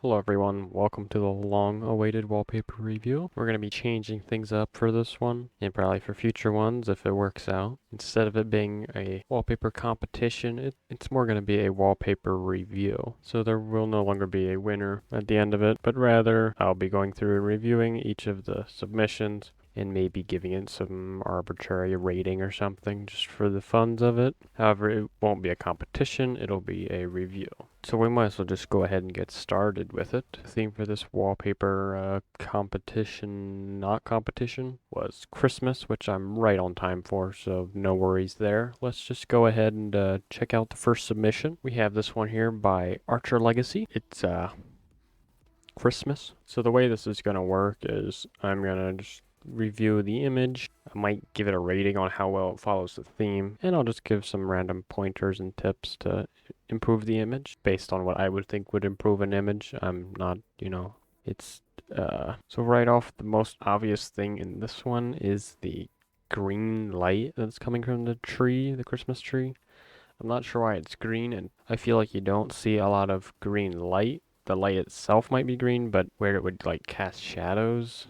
Hello everyone, welcome to the long-awaited wallpaper review. We're going to be changing things up for this one, and probably for future ones if it works out. Instead of it being a wallpaper competition, it's more going to be a wallpaper review. So there will no longer be a winner at the end of it, but rather I'll be going through and reviewing each of the submissions and maybe giving it some arbitrary rating or something just for the funs of it. However, it won't be a competition, it'll be a review. So we might as well just go ahead and get started with it. The theme for this wallpaper not competition, was Christmas, which I'm right on time for, so no worries there. Let's just go ahead and check out the first submission. We have this one here by Archer Legacy. It's Christmas. So the way this is going to work is I'm going to just review the image. I might give it a rating on how well it follows the theme, and I'll just give some random pointers and tips to improve the image based on what I would think would improve an image. I'm not, it's so right off, the most obvious thing in this one is the green light that's coming from the tree, the Christmas tree. I'm not sure why it's green, and I feel like you don't see a lot of green light. The light itself might be green, but where it would like cast shadows,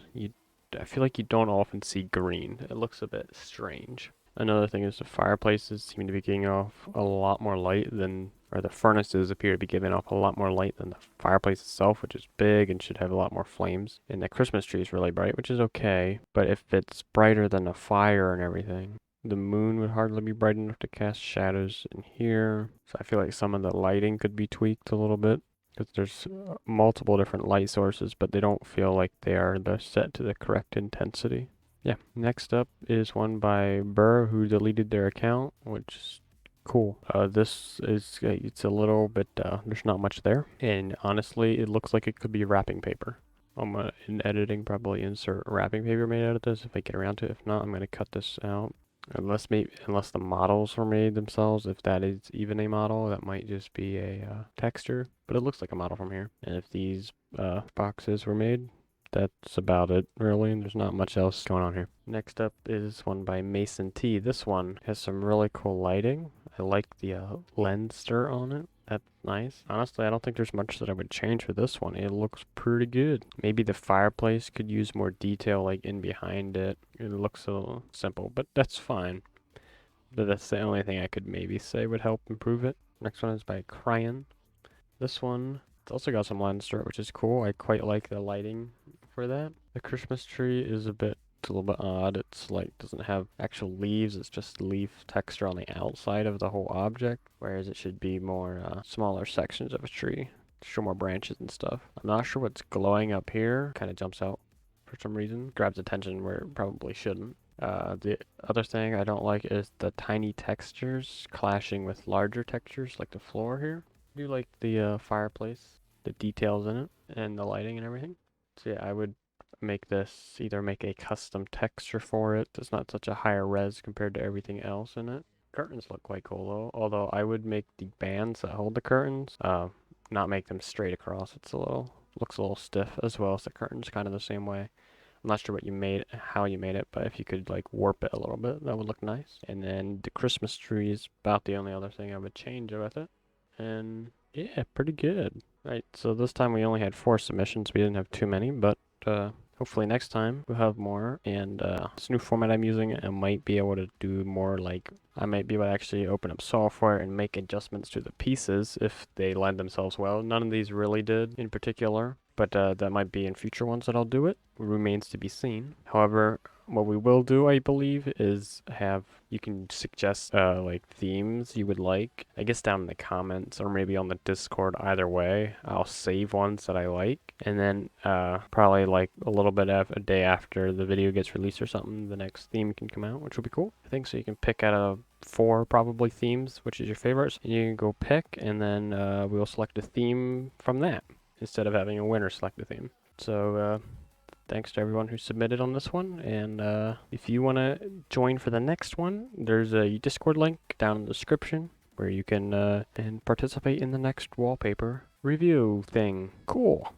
I feel like you don't often see green. It looks a bit strange. Another thing is the fireplaces seem to be giving off a lot more light than, or the furnaces appear to be giving off a lot more light than the fireplace itself, which is big and should have a lot more flames. And the Christmas tree is really bright, which is okay. But if it's brighter than the fire and everything, the moon would hardly be bright enough to cast shadows in here. So I feel like some of the lighting could be tweaked a little bit, because there's multiple different light sources, but they don't feel like they are set to the correct intensity. Yeah, next up is one by Burr, who deleted their account, which is cool. This is, it's a little bit, there's not much there. And honestly, it looks like it could be wrapping paper. I'm gonna, in editing, probably insert wrapping paper made out of this if I get around to it. If not, I'm gonna cut this out. Unless the models were made themselves, if that is even a model, that might just be a texture. But it looks like a model from here. And if these boxes were made, that's about it, really. There's not much else going on here. Next up is one by Mason T. This one has some really cool lighting. I like the lens stir on it. That's nice. Honestly, I don't think there's much that I would change for this one. It looks pretty good. Maybe the fireplace could use more detail, like in behind it. It looks a little simple, but that's fine. But that's the only thing I could maybe say would help improve it. Next one is by Cryan. This one, it's also got some lens stir, which is cool. I quite like the lighting for that. The Christmas tree is it's a little bit odd. It's like doesn't have actual leaves. It's just leaf texture on the outside of the whole object, whereas it should be more smaller sections of a tree, show more branches and stuff. I'm not sure what's glowing up here. Kind of jumps out for some reason. Grabs attention where it probably shouldn't. The other thing I don't like is the tiny textures clashing with larger textures like the floor here. I do like the fireplace, the details in it, and the lighting and everything. So yeah, I would either make a custom texture for it that's not such a higher res compared to everything else in it. Curtains look quite cool though, although I would make the bands that hold the curtains, not make them straight across. Looks a little stiff, as well as the curtains kind of the same way. I'm not sure how you made it, but if you could like warp it a little bit, that would look nice. And then the Christmas tree is about the only other thing I would change with it. And yeah, pretty good. Right, so this time we only had 4 submissions. We didn't have too many, but hopefully next time we'll have more. And this new format I'm using, I might be able to do more like, I might be able to actually open up software and make adjustments to the pieces if they lend themselves well. None of these really did in particular, but that might be in future ones that I'll do it. Remains to be seen. However, what we will do, I believe, is you can suggest like themes you would like. I guess down in the comments or maybe on the Discord. Either way, I'll save ones that I like, and then probably like a little bit of a day after the video gets released or something, the next theme can come out, which will be cool. I think so. You can pick out of 4 probably themes, which is your favorites, and you can go pick, and then we'll select a theme from that instead of having a winner select a theme. So thanks to everyone who submitted on this one, and if you want to join for the next one, there's a Discord link down in the description where you can and participate in the next wallpaper review thing. Cool.